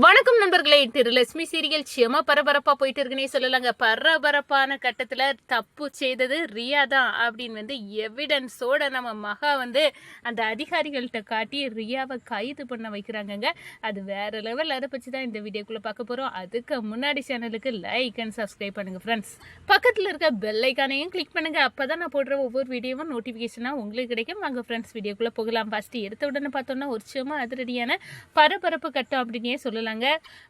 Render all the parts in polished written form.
வணக்கம் நண்பர்களே. திரு லட்சுமி சீரியல் செம பரபரப்பா போயிட்டு இருக்குன்னே சொல்லலாங்க. பரபரப்பான கட்டத்துல தப்பு செய்தது ரியா தான் அப்படின்னு எவிடன்ஸோட நம்ம மகா அந்த அதிகாரிகள்கிட்ட காட்டி ரியாவை கைது பண்ண வைக்கிறாங்கங்க. அது வேற லெவல். அதை பற்றி தான் இந்த வீடியோக்குள்ள பார்க்க போறோம். அதுக்கு முன்னாடி சேனலுக்கு லைக் அண்ட் சப்ஸ்கிரைப் பண்ணுங்க ஃப்ரெண்ட்ஸ். பக்கத்துல இருக்க பெல் ஐக்கானையும் கிளிக் பண்ணுங்க. அப்பதான் நான் போடுற ஒவ்வொரு வீடியோவும் நோட்டிபிகேஷனா உங்களுக்கு கிடைக்கும். வாங்க ஃப்ரெண்ட்ஸ் வீடியோக்குள்ள போகலாம். ஃபர்ஸ்ட் எடுத்த உடனே பார்த்தோம்னா ஒரு செம அதிரடியான பரபரப்பு கட்டம் அப்படின்னே சொல்லலாம்.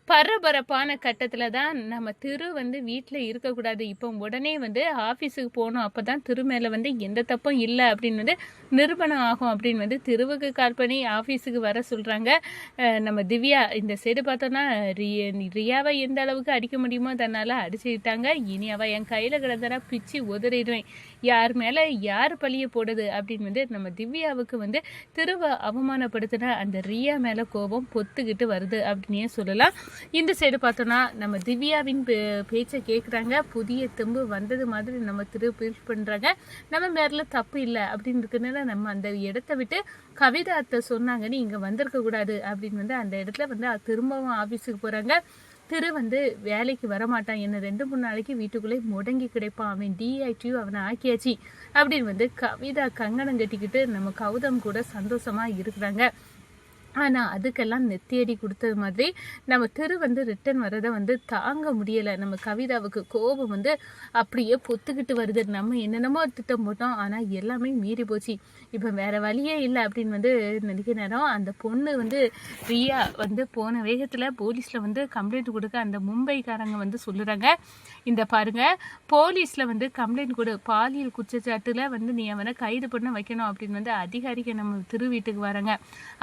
பரபரப்பான கட்டத்துல தான் நம்ம திரு வீட்டுல இருக்கக்கூடாது, இப்போ உடனே ஆபீஸுக்கு போகணும், அப்பதான் திரு மேல எந்த தப்பும் இல்லை அப்படின்னு நிரூபணம் ஆகும் அப்படின்னு திருவுக்கு கால் பண்ணி ஆபீஸுக்கு வர சொல்றாங்க. நம்ம திவ்யா இந்த சைடு பார்த்தோம்னா ரியாவை எந்த அளவுக்கு அடிக்க முடியுமோ தன்னால அடிச்சுக்கிட்டாங்க. இனி அவ என் கையில கிடந்தா பிச்சு உதறிடுவேன், யார் மேல யார் பழிய போடுது அப்படின்னு நம்ம திவ்யாவுக்கு திருவை அவமானப்படுத்தின அந்த ரியா மேல கோபம் பொத்துக்கிட்டு வருது அப்படின்னே சொல்லலாம். இந்த சைடு பார்த்தோம்னா நம்ம திவ்யாவின் பேச்சை கேட்குறாங்க. புதிய தெம்பு வந்தது மாதிரி நம்ம ஃபீல் பண்ணுறாங்க. நம்ம மேல தப்பு இல்லை அப்படின்னு இருக்குனால நம்ம அந்த இடத்த விட்டு கவிதா அத்தை சொன்னாங்கன்னு இங்கே வந்திருக்க கூடாது அப்படின்னு அந்த இடத்துல திரும்பவும் ஆஃபீஸுக்கு போகிறாங்க. திரு வேலைக்கு வரமாட்டான், என்ன 2-3 நாளைக்கு வீட்டுக்குள்ளே முடங்கி கிடைப்பான், அவன் டிஐடியூ அவனை ஆக்கியாச்சு அப்படின்னு கவிதா கங்கணம் கட்டிக்கிட்டு நம்ம கௌதம் கூட சந்தோஷமா இருக்கிறாங்க. ஆனால் அதுக்கெல்லாம் நெத்தியடி கொடுத்தது மாதிரி நம்ம திரு ரிட்டன் வரதை தாங்க முடியலை. நம்ம கவிதாவுக்கு கோபம் அப்படியே பொத்துக்கிட்டு வருது. நம்ம என்னென்னமோ திட்டம் போட்டோம், ஆனால் எல்லாமே மீறி போச்சு, இப்போ வேற வழியே இல்லை அப்படின்னு நினைக்கிற நேரம் அந்த பொண்ணு ரியா போன வேகத்தில் போலீஸில் கம்ப்ளைண்ட் கொடுக்க அந்த மும்பைக்காரங்க சொல்லுறாங்க, இந்த பாருங்க போலீஸில் கம்ப்ளைண்ட் கொடு, பாலியல் குற்றச்சாட்டில் நீ அவனை கைது பண்ண வைக்கணும் அப்படின்னு அதிகாரிக்கு நம்ம திரு வீட்டுக்கு வராங்க.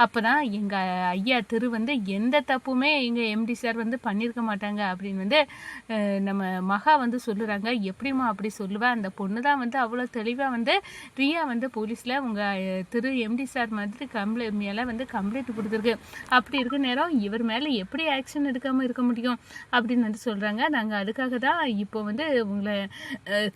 அப்போ தான் எங்கள் ஐயா திரு எந்த தப்புமே எங்கள் எம்டி சார் பண்ணியிருக்க மாட்டாங்க அப்படின்னு நம்ம மகா சொல்லுறாங்க. எப்படிமா அப்படி சொல்லுவேன், அந்த பொண்ணு தான் அவ்வளோ தெளிவாக ரியா போலீஸில் உங்கள் திரு எம்டி சார் மாதிரி மேலே கம்ப்ளைண்ட் கொடுத்துருக்கு, அப்படி இருக்க நேரம் இவர் மேலே எப்படி ஆக்ஷன் எடுக்காமல் இருக்க முடியும் அப்படின்னு சொல்கிறாங்க. நாங்கள் அதுக்காக தான் இப்போ உங்களை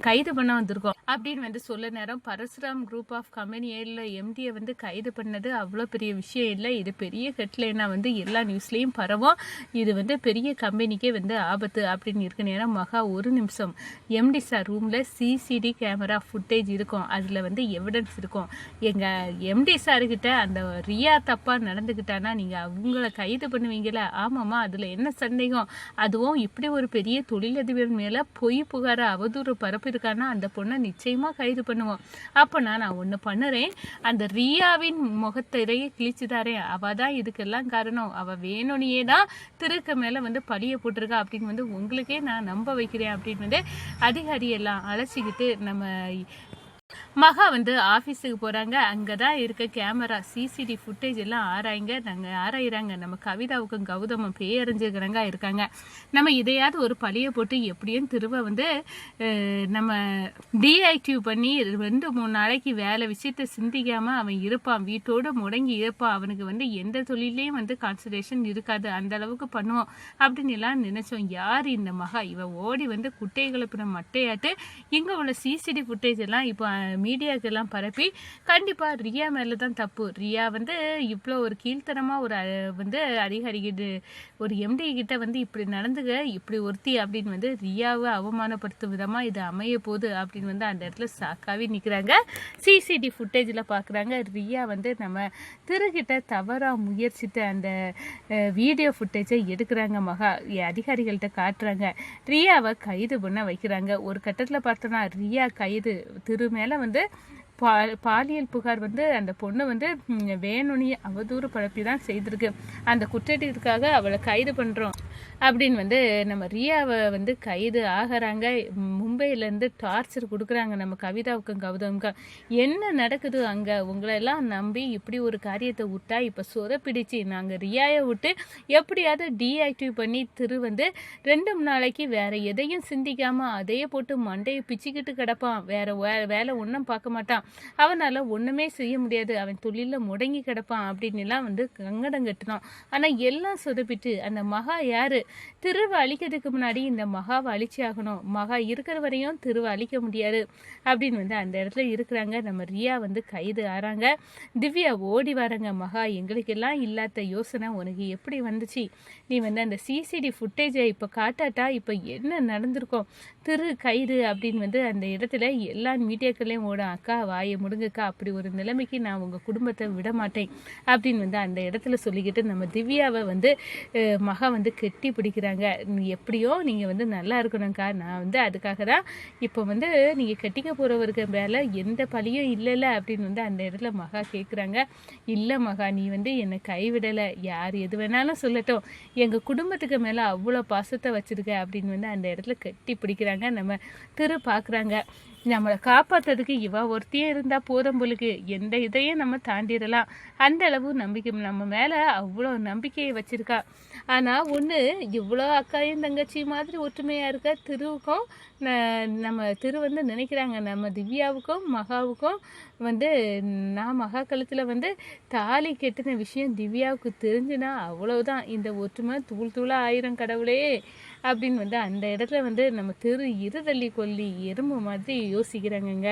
கைது பண்ண வந்திருக்கோம் அப்படின்னு சொல்ல நேரம் பரசுராம் குரூப் ஆஃப் கம்பெனியில் எம்டியை கைது பண்ணது அவ்வளோ பெரிய விஷயம் இல்லை, இது பெரிய ஹெட்லைனா எல்லா நியூஸ்லேயும் பரவும், இது பெரிய கம்பெனிக்கே ஆபத்து அப்படின்னு இருக்க நேரம் மகா ஒரு நிமிஷம், எம்டி சார் ரூமில் சிசிடி கேமரா ஃபுட்டேஜ் இருக்கும், அதில் எவிடன்ஸ் இருக்கும், எங்கள் எம்டி சார்கிட்ட அந்த ரியா தப்பாக நடந்துக்கிட்டானா நீங்கள் அவங்கள கைது பண்ணுவீங்களா? ஆமாம்மா, அதில் என்ன சந்தேகம், அதுவும் இப்படி ஒரு பெரிய தொழிலதிபர் மேலே பொய் புகார அவதூறு பரப்பு இருக்கானா அந்த பொண்ணை நிச்சயமாக கைது பண்ணுவோம். அப்போ நான் ஒன்று பண்ணுறேன், அந்த ரியாவின் முகத்திரையை கிழிச்சுதாரேன், அவள் தான் இதுக்கெல்லாம் காரணம், அவள் வேணும்னே தான் திருக்கு மேலே பழிய போட்டிருக்கா அப்படின்னு உங்களுக்கே நான் நம்ப வைக்கிறேன் அப்படின்னு அதிகாரி எல்லாம் அழைச்சிக்கிட்டு நம்ம மகா ஆஃபீஸுக்கு போகிறாங்க. அங்கே தான் இருக்க கேமரா சிசிடி ஃபுட்டேஜ் எல்லாம் ஆராயிறாங்க. நம்ம கவிதாவுக்கும் கௌதமும் பேரஞ்சுக்கிறங்க இருக்காங்க. நம்ம இதையாவது ஒரு பழியை போட்டு எப்படியும் திரும்ப நம்ம டிஆக்டிவ் பண்ணி 2-3 நாளைக்கு வேலை விஷயத்தை சிந்திக்காமல் அவன் இருப்பான், வீட்டோடு முடங்கி இருப்பான், அவனுக்கு எந்த தொழிலையும் கான்சன்ட்ரேஷன் இருக்காது, அந்த அளவுக்கு பண்ணுவோம் அப்படின்னு எல்லாம் நினைச்சோம். யார் இந்த மகா, இவன் ஓடி குட்டையை கிளப்பின மட்டையாட்டு இங்கே உள்ள சிசிடி ஃபுட்டேஜ் எல்லாம் இப்போ மீடியாக்கெல்லாம் பரப்பி கண்டிப்பாக ரியா மேலே தான் தப்பு, ரியா இவ்வளோ ஒரு கீழ்த்தனமாக ஒரு அதிகாரிகிட்ட ஒரு எம்டி கிட்ட இப்படி நடந்துக்க, இப்படி ஒருத்தி அப்படின்னு ரியாவை அவமானப்படுத்தும் விதமாக இது அமைய போகுது அப்படின்னு அந்த இடத்துல சாக்காவே நிற்கிறாங்க. சிசிடி ஃபுட்டேஜில் பார்க்குறாங்க ரியா நம்ம திருகிட்ட தவறாக முயற்சித்து அந்த வீடியோ ஃபுட்டேஜை எடுக்கிறாங்க. மகா அதிகாரிகள்கிட்ட காட்டுறாங்க, ரியாவை கைது பண்ண வைக்கிறாங்க. ஒரு கட்டத்தில் பார்த்தோன்னா ரியா கைது, திரு மேலே பாலியல் புகார் அந்த பொண்ணு வேணும்னே அவதூறு பரப்பி தான் செய்திருக்கு, அந்த குற்றத்திற்காக அவளை கைது பண்ணுறோம் அப்படின்னு நம்ம ரியாவை கைது ஆகிறாங்க. மும்பையிலேருந்து டார்ச்சர் கொடுக்குறாங்க நம்ம கவிதாவுக்கும் கௌதமுக்கும். என்ன நடக்குது அங்கே, உங்களெல்லாம் நம்பி இப்படி ஒரு காரியத்தை விட்டா இப்போ சொதப்பிடிச்சு, நாங்கள் ரியாயை விட்டு எப்படியாவது டிஆக்டிவ் பண்ணி திரு 2 நாளைக்கு வேறு எதையும் சிந்திக்காமல் அதையே போட்டு மண்டையை பிச்சுக்கிட்டு கிடப்பான், வேறு வேலை ஒன்றும் பார்க்க மாட்டான், அவனால் ஒன்றுமே செய்ய முடியாது, அவன் தொழிலில் முடங்கி கிடப்பான் அப்படின்னுலாம் கங்கடம் கட்டினான். ஆனால் எல்லாம் சொதப்பிட்டு அந்த மகா யார், திருவை அழிக்கிறதுக்கு முன்னாடி இந்த மகாவை அழிச்சு ஆகணும், மகா இருக்கிற வரையும் திருவை அழிக்க முடியாது அப்படின்னு வந்து அந்த இடத்துல இருக்கிறாங்க. நம்ம ரியா வந்து கைது ஆறாங்க. திவ்யா ஓடி வராங்க. மகா, எங்களுக்கெல்லாம் இல்லாத யோசனை உனக்கு எப்படி வந்துச்சு? நீ வந்து அந்த சிசிடி ஃபுட்டேஜை இப்போ காட்டாட்டா இப்போ என்ன நடந்திருக்கோம்? திரு கைது அப்படின்னு வந்து அந்த இடத்துல எல்லா மீடியாக்களையும் ஓடும். அக்கா வாயை முடுங்கக்கா, அப்படி ஒரு நிலைமைக்கு நான் உங்கள் குடும்பத்தை விட மாட்டேன் அப்படின்னு வந்து அந்த இடத்துல சொல்லிக்கிட்டு நம்ம திவ்யாவை வந்து மகா வந்து கெட்டி பிடிக்கிறாங்க. எப்படியோ நீங்கள் வந்து நல்லா இருக்கணும்க்கா, நான் வந்து அதுக்காக தான் இப்போ வந்து நீங்கள் கட்டிக்க போகிறவருக்கு மேலே எந்த பழியும் இல்லைல்ல அப்படின்னு வந்து அந்த இடத்துல மகா கேட்குறாங்க. இல்லை மகா, நீ வந்து என்னை கைவிடலை, யார் எது வேணாலும் சொல்லட்டும், எங்கள் குடும்பத்துக்கு மேலே அவ்வளோ பாசத்தை வச்சுருக்க அப்படின்னு வந்து அந்த இடத்துல கட்டி பிடிக்கிறாங்க. நம்ம திரு பார்க்குறாங்க, நம்மளை காப்பாற்றுறதுக்கு இவா ஒருத்தையே இருந்தால் போதும் பொழுது எந்த இதையும் நம்ம தாண்டிடலாம், அந்த அளவு நம்பிக்கை நம்ம மேலே அவ்வளோ நம்பிக்கையை வச்சுருக்கா. ஆனால் ஒன்று, இவ்வளோ அக்காயும் தங்கச்சி மாதிரி ஒற்றுமையாக இருக்க திருவுக்கும் நம்ம திரு வந்து நினைக்கிறாங்க, நம்ம திவ்யாவுக்கும் மகாவுக்கும் வந்து நான் மகா கழுத்தில் வந்து தாலி கெட்டின விஷயம் திவ்யாவுக்கு தெரிஞ்சுனா அவ்வளவுதான், இந்த ஒற்றுமை தூள் தூளாக ஆயிரம் கடவுளே அப்படின்னு வந்து அந்த இடத்துல வந்து நம்ம திரு இருதள்ளி கொல்லி எறும்பு மாதிரி யோசிக்கிறாங்கங்க.